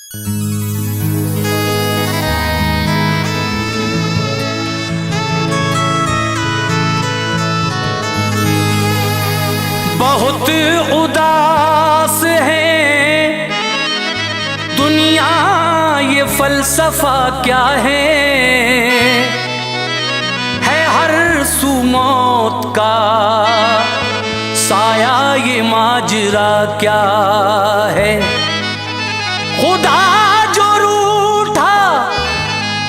बहुत उदास है दुनिया, ये फलसफा क्या है हर सू मौत का साया, ये माजरा क्या है। खुदा जो रूठा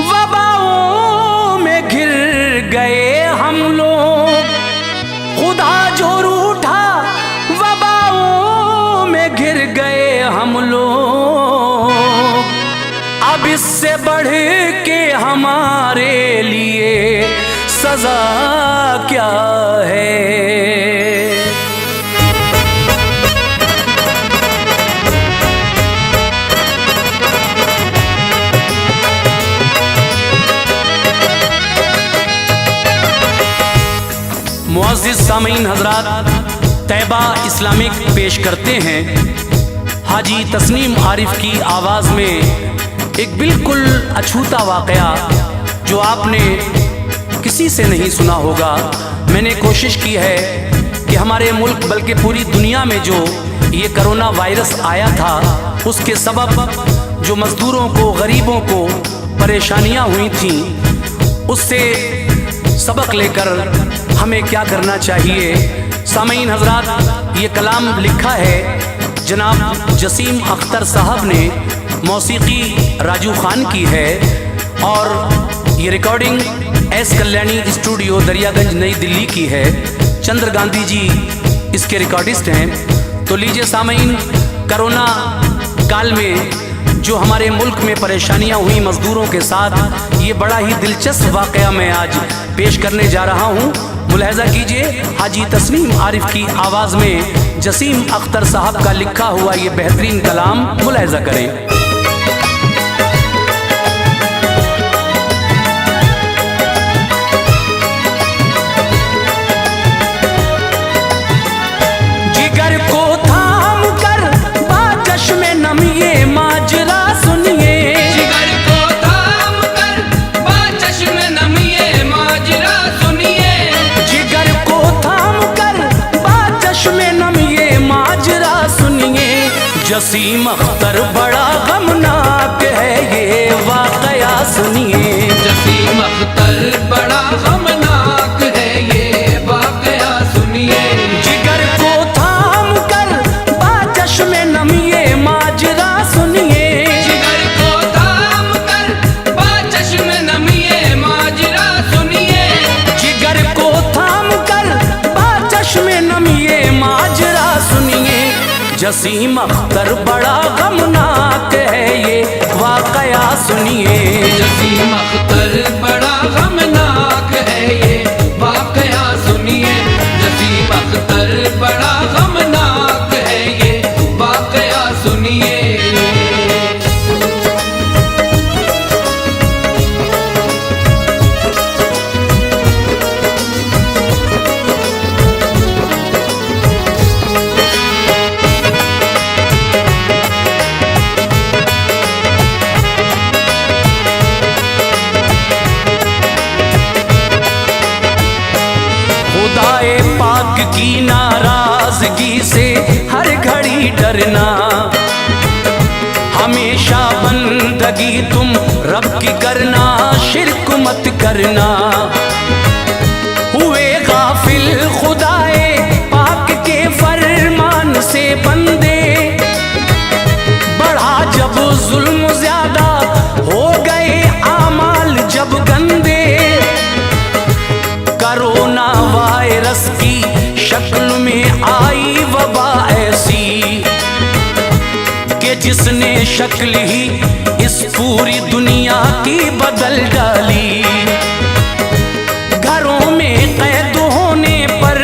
वबाओं में घिर गए हम लोग, खुदा जो रूठा वबाओं में घिर गए हम लोग। अब इससे बढ़ के हमारे लिए सजा क्या है। मुअज़्ज़िज़ सामीन हज़रात, तैबा इस्लामिक पेश करते हैं हाजी तस्नीम आरिफ की आवाज़ में एक बिल्कुल अछूता वाक़या जो आपने किसी से नहीं सुना होगा। मैंने कोशिश की है कि हमारे मुल्क बल्कि पूरी दुनिया में जो ये कोरोना वायरस आया था उसके सबब जो मज़दूरों को, गरीबों को परेशानियां हुई थीं, उससे सबक लेकर हमें क्या करना चाहिए। सामीन हज़रात, ये कलाम लिखा है जनाब जसीम अख्तर साहब ने, मौसीकी राजू खान की है और ये recording S Kalyani studio Daryaganj नई दिल्ली की है। चंद्र गांधी जी इसके रिकॉर्डिस्ट हैं। तो लीजिए सामीन, कोरोना काल में जो हमारे मुल्क में परेशानियां हुई मज़दूरों के साथ, ये बड़ा ही दिलचस्प वाक़या मैं आज पेश करने जा रहा हूँ। मुलाहिज़ा कीजिए, हाजी तस्नीम आरिफ की आवाज़ में जसीम अख्तर साहब का लिखा हुआ ये बेहतरीन कलाम मुलाहिज़ा करें। जिगर को थाम कर बाकश में नम ये माजरा सुनिए, जिगर को थाम कर बाकश में नम ये माजरा सुनिए, जिगर को थाम कर बाकश में नम ये माजरा सुनिए। जसीम अख्तर बड़ा गमनाक है ये वाक़या सुनिए, जसीम अख्तर बड़ा गमनाक है ये वाक़या सुनिए। जिगर को थाम कर बाकश में नम ये माजरा सुनिए, जिगर को थाम कर बाकश में नम ये माजरा सुनिए, जिगर को थाम कर बाकश में नम ये माजरा सुनिए। जसीम अख्तर बड़ा गमनाक है ये वाक़या सुनिए। जसीम अख्तर बड़ा गमनाक है ये वाक़या सुनिए, जसीम अख्तर बड़ा गमनाक है ये वाक़या सुनिए। खुदाए पाक की नाराजगी से हर घड़ी डरना, हमेशा बंदगी तुम रब की करना, शिरक मत करना। हुए गाफिल खुदाए पाक के फरमान से बंदे, बढ़ा जब जुल्म ज्यादा हो गए आमाल जब गंदे। कोरोना वायरस की शक्ल में आई वबा ऐसी कि जिसने शक्ल ही इस पूरी दुनिया की बदल डाली। घरों में कैद होने पर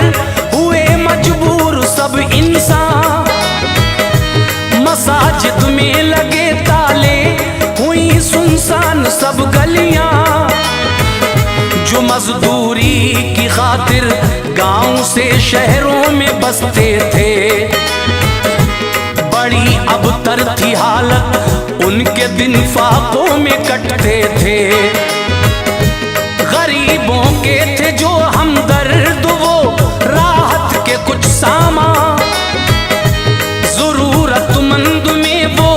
हुए मजबूर सब इंसान, मसाजिद में लगे ताले, हुई सुनसान सब गलियां। जो मजदूरी की खातिर गांव से शहरों में बसते थे, बड़ी अबतर थी हालत उनके दिन फाकों में कटते थे। गरीबों के थे जो हमदर्द, वो राहत के कुछ सामा, जरूरतमंद में वो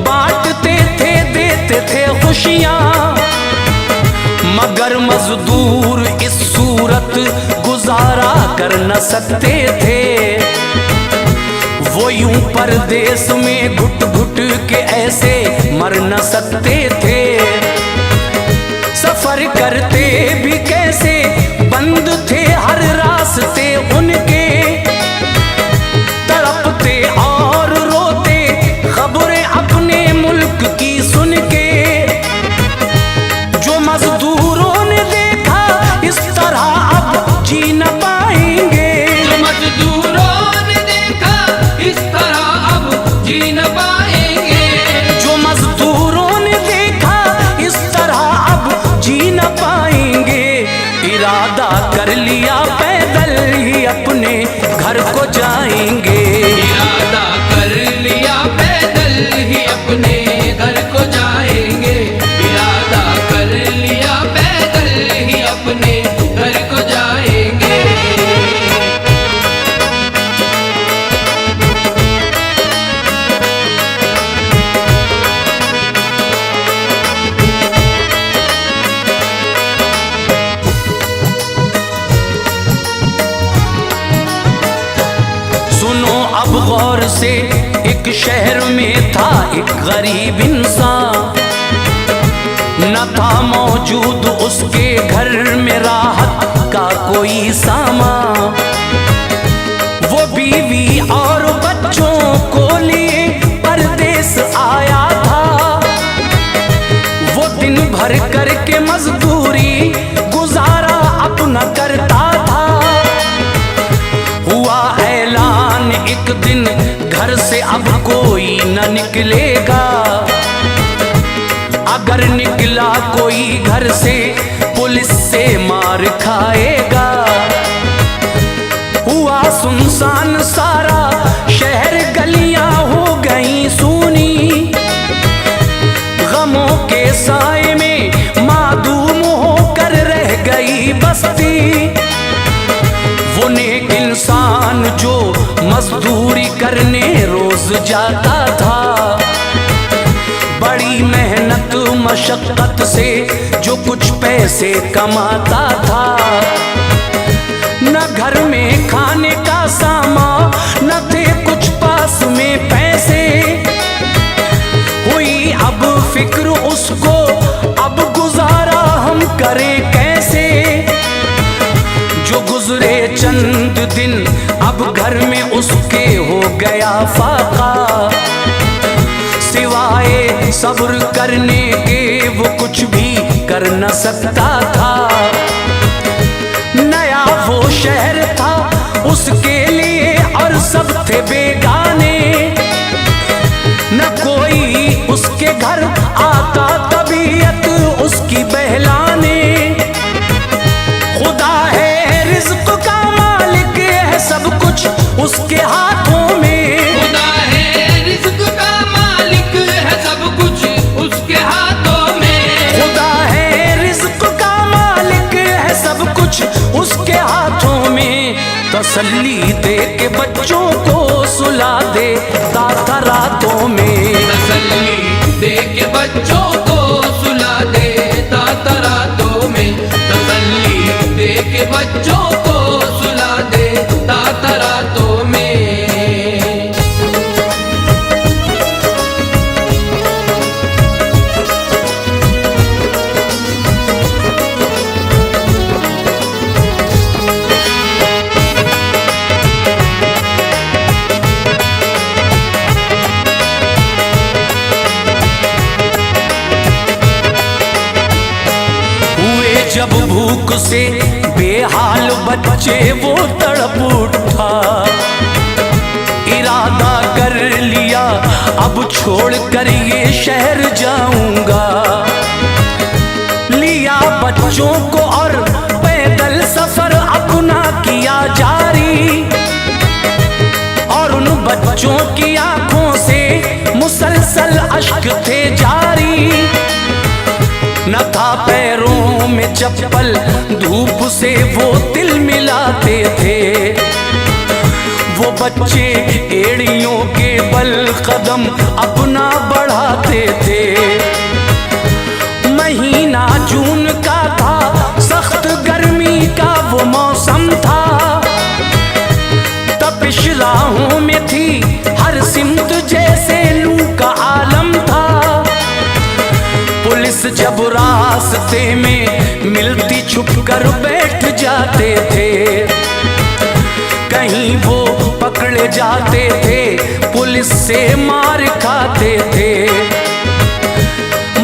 बांटते थे, देते थे खुशियां। मगर मजदूर इस सूरत गुजारा कर न सकते थे। वो यूं परदेश में घुट घुट के ऐसे मर न सकते थे। सफर करते भी कैसे, बंद थे हर रास्ते उनके। तड़पते और रोते खबरें अपने मुल्क की सुन के। जो मजदूरों ने देखा इस तरह अब जी न पाएंगे। जो मजदूरों ने देखा इस तरह अब जी न पाएंगे। जो मजदूरों ने देखा इस तरह अब जी न पाएंगे। इरादा कर लिया पैदल ही अपने घर को जाएंगे। इरादा कर लिया पैदल ही अपने घर को जाएंगे। इरादा कर लिया पैदल ही अपने घर को जाएंगे। सुनो अब गौर से, एक शहर में था एक गरीब इंसान। न था मौजूद उसके घर में राहत का कोई सामान। वो बीवी और बच्चों को लिए परदेस आया था। वो दिन भर करके मजदूरी गुजारा अपना करता था। हुआ ऐलान एक दिन घर से अब कोई न निकलेगा। अगर निकला कोई घर से पुलिस से मार खाएगा। हुआ सुनसान सारा शहर, गलियां हो गई सूनी। गमों के साए में मादूम होकर रह गई बस्ती। वो नेक इंसान जो मजदूरी करने रोज जाता था। बड़ी मेहनत मशक्कत से जो कुछ पैसे कमाता था। न घर में खाने का सामान, न थे कुछ पास में पैसे। हुई अब फिक्र उसको, अब गुजारा हम करें कैसे। जो गुजरे चंद दिन अब घर में उसके हो गया फाका। सिवाय सब्र करने के वो कुछ भी कर न सकता था। नया वो शहर था उसके लिए और सब थे बेगाने। न कोई उसके घर आता, तबीयत उसकी बहलाने। खुदा है रिज़्क़ का मालिक है, सब कुछ उसके हाथों में। खुदा है रिज़्क़ का मालिक है, सब कुछ उसके हाथों में। खुदा है रिज़्क़ का मालिक है, सब कुछ उसके हाथों में। तसल्ली दे के बच्चों को सुला दे दाता रातों में। तसल्ली दे के बच्चों को सुला दे दाता रातों में। तसल्ली दे के बच्चों को सुला दे दाता रातों में। जब भूख से बेहाल बच्चे वो तड़प उठा। इरादा कर लिया अब छोड़ कर ये शहर जाऊंगा। लिया बच्चों को और पैदल सफर अपना किया जारी। और उन बच्चों की आंखों से मुसलसल अश्क थे जारी, न था पैरों में चप्पल, धूप से वो तिल मिलाते थे। वो बच्चे एड़ियों के बल कदम अपना बढ़ाते थे। महीना जून का था, सख्त गर्मी का वो मौसम था। तपिश राहों में थी हर सिमत, जैसे लू का आलम था। पुलिस जब रास्ते में मिलती छुप कर बैठ जाते थे। कहीं वो पकड़े जाते थे, पुलिस से मार खाते थे।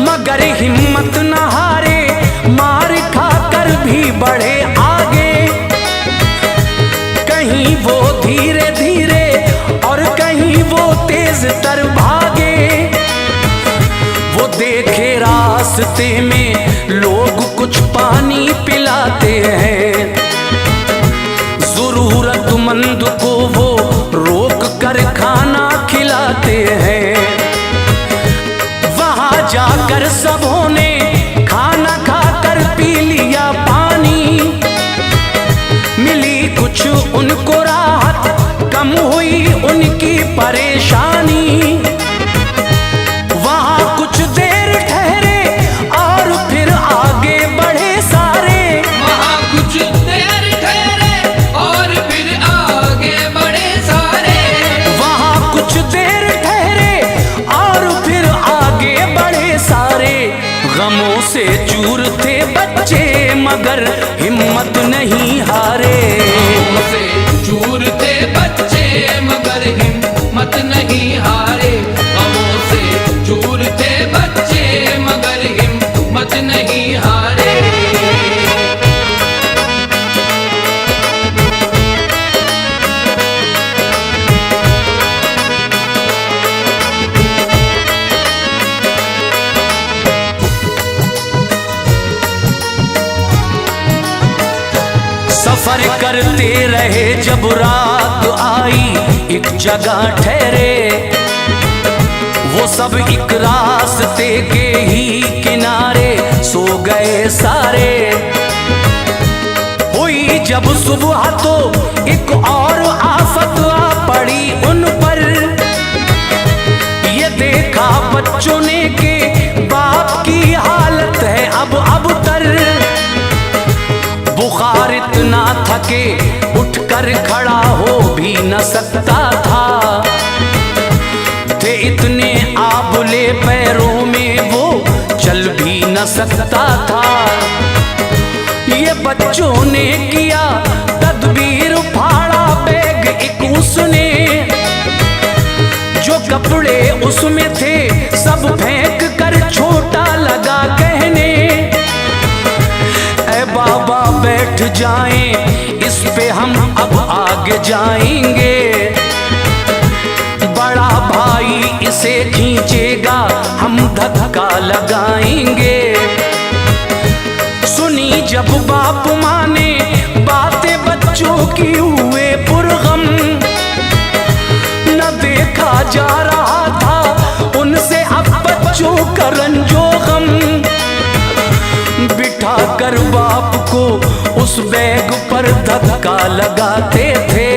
मगर हिम्मत न हारे, मार खाकर भी बढ़े आगे। कहीं वो धीरे धीरे और कहीं वो तेज तर भागे। वो देखे रास्ते में लोग कुछ पानी पिलाते हैं। जरूरतमंद को वो रोक कर खाना खिलाते हैं। वहां जाकर सबों ने खाना खाकर पी लिया पानी। मिली कुछ उनको राहत, कम हुई उनकी परेशानी। वहां कुछ देर ठहरे और फिर आगे बढ़े सारे। वहाँ कुछ देर ठहरे और फिर आगे बढ़े सारे। वहां कुछ देर ठहरे और फिर आगे बढ़े सारे। गमों से चूर थे बच्चे मगर हिम्मत नहीं हारे। गमों से चूर थे बच्चे मगर हिम्मत नहीं हारे। गमों से चूर थे बच्चे मगर हिम्मत नहीं हारे। सफर करते रहे जब रात आई, एक जगह ठहरे। वो सब एक रास्ते के ही किनारे सो गए सारे। हुई जब सुबह तो एक और आफत आ पड़ी उन पर। ये देखा बच्चों ने के बाप की हालत है अब तर। बुखार इतना था कि उठकर खड़ा हो भी न सकता था। थे इतने आबुले पैरों में वो चल भी न सकता था। ये बच्चों ने किया तदबीर, फाड़ा बैग एक उसने। जो कपड़े उसमें थे सब फेंक कर छोटा लगा कहने। ऐ बाबा बैठ जाएं, इस पे हम अब आगे जाएंगे। बड़ा भाई इसे खींचेगा, हम धक्का लगाएंगे। सुनी जब बाप माँ ने बातें बच्चों की हुए पुरगम। न देखा जा रहा था उनसे अब बच्चों का रंजो गम। बिठा कर बाप को उस बैग पर धक्का लगाते थे।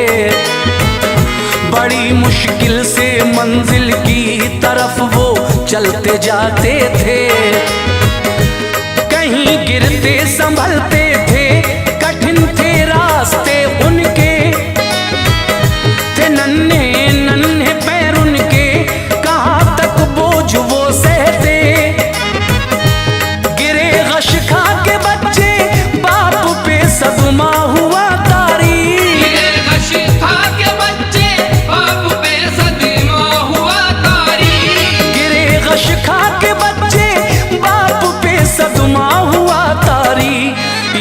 बड़ी मुश्किल से मंजिल की तरफ वो चलते जाते थे। कहीं गिरते संभलते थे, कठिन थे रास्ते उनके। थे नन्हे नन्हे पैर उनके, कहाँ तक बोझ वो सहते। गिरे गश खा के बच्चे, बाप पे सदमा हुआ तारी। गिरे गश खा के बच्चे, बाप पे सदमा हुआ तारी। गिरे गश खा के बच्चे, बाप पे सदमा हुआ तारी।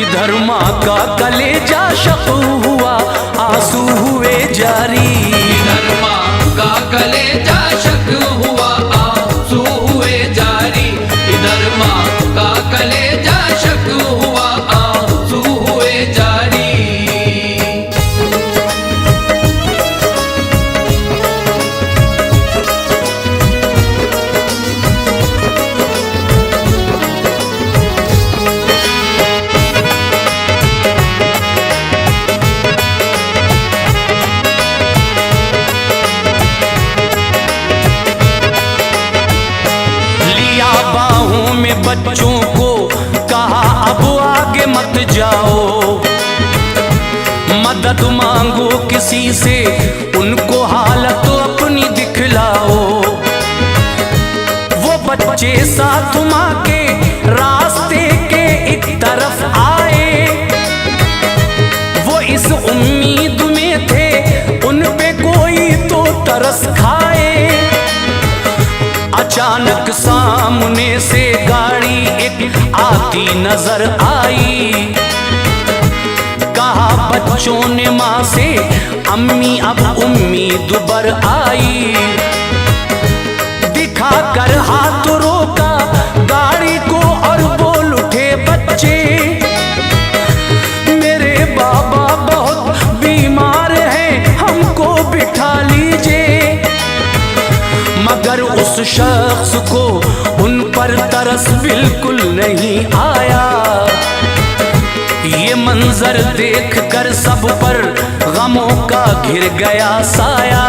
इधर माँ का कलेजा शक हुआ, आंसू हुए जारी। इधर माँ का कलेजा शक हुआ, आंसू हुए जारी। इधर माँ का कलेजा शक हुआ, आंसू हुए जारी। में बच्चों को कहा अब आगे मत जाओ, मदद मांगो किसी से, उनको हालत अपनी दिखलाओ। वो बच्चे साथ माँ के रास्ते के एक तरफ आए, वो इस उम्मीद में थे उन पे कोई तो तरस खाए। अचानक सामने से गाड़ी एक आती नजर आई, कहा बच्चों ने माँ से अम्मी अब उम्मीद बर आई। दिखा कर हाथ रोका गाड़ी को और बोल उठे बच्चे, मेरे बाबा बहुत बीमार हैं, हमको बिठा लीजिए। मगर उस शख्स को उन पर तरस बिल्कुल नहीं आया। ये मंजर देख कर सब पर गमों का घिर गया साया।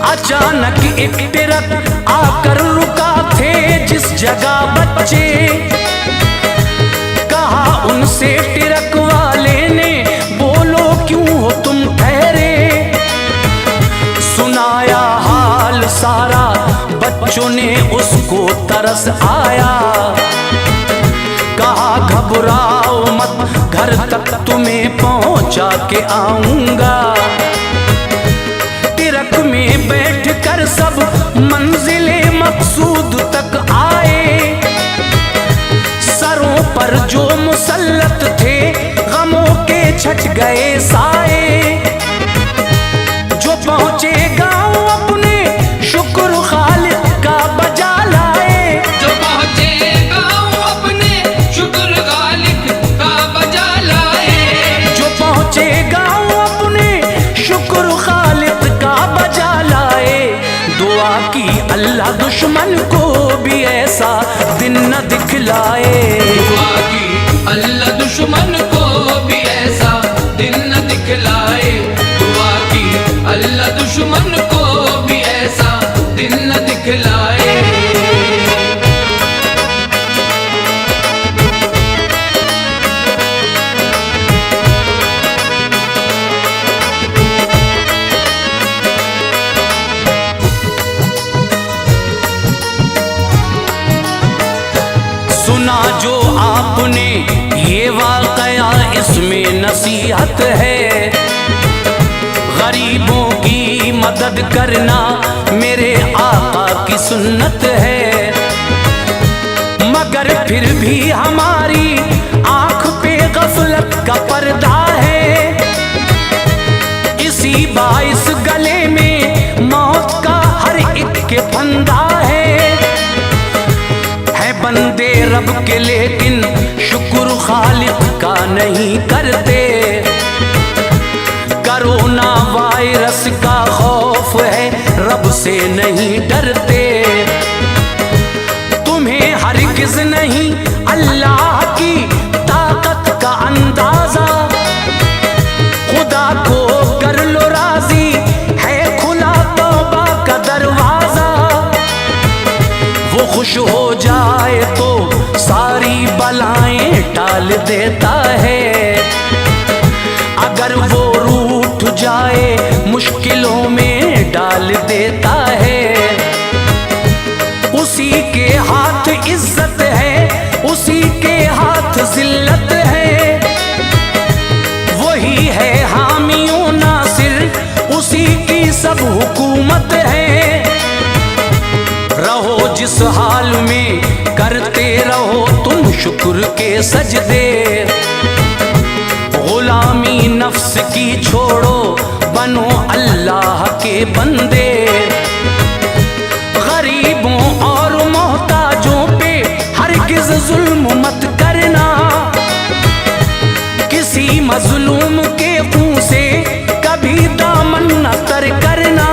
अचानक एक ट्रक आकर रुका थे जिस जगह बच्चे, कहा उनसे ट्रक वाले ने, बोलो क्यों हो तुम ठहरे। सुनाया हाल सारा बच्चों ने, उसको तरस आया। कहा घबराओ मत, घर तक तुम्हें पहुंचा के आऊंगा। ट्रक में बैठ कर सब मंजिले मकसूद तक आए। सरों पर जो मुसल्लत थे गमों के छट गए साए। जो पहुंचे गांव अपने शुक्र खालिक का बजा लाए, जो पहुंचे गांव अपने शुक्र खालिक का बजा लाए। जो पहुंचे गांव अपने शुक्र खालिक का बजा लाए। दुआ की अल्लाह दुश्मन को भी ऐसा दिन न दिखलाए। दुआ की अल्लाह दुश्मन को भी ऐसा दिन न दिखलाए। दुआ की अल्लाह दुश्मन को भी ऐसा दिन न दिखलाए। सुना जो आपने ये वाकया, इसमें नसीहत है। गरीबों की मदद करना मेरे आका की सुन्नत है। मगर फिर भी हमारी आंख पे गफलत का पर्दा है। इसी बाइस गले में मौत का हर एक के फंदा है। बंदे रब के लेकिन शुक्र खालिक का नहीं करते। कोरोना वायरस का खौफ है, रब से नहीं डरते। तुम्हें हरगिज़ नहीं अल्लाह की ताकत का अंदाजा। खुदा को कर लो राजी, है खुला तौबा का दरवाजा। वो खुश हो जाए तो सारी बलाएं टाल देता है। अगर वो रूठ जाए मुश्किलों में डाल देता है। उसी के हाथ इज्जत है, उसी के हाथ जिल्लत है। वही है हामियों नासिर, उसी की सब हुकूमत है। रहो जिस हाल में करते रहो तुम शुक्र के सजदे। गुलामी नफ्स की छोड़ो, बनो अल्लाह के बंदे। गरीबों और मोहताजों पे हरगिज़ जुल्म मत करना। किसी मजलूम के खून से कभी दामन न तर करना।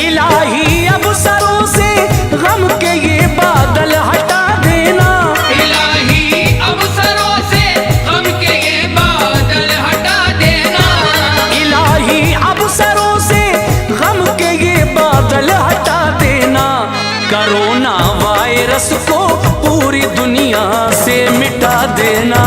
इलाही अब सरों से गम के ये बादल हटा देना। इलाही अब सरों से गम के ये बादल हटा देना। इलाही अब सरों से कोरोना वायरस को पूरी दुनिया से मिटा देना।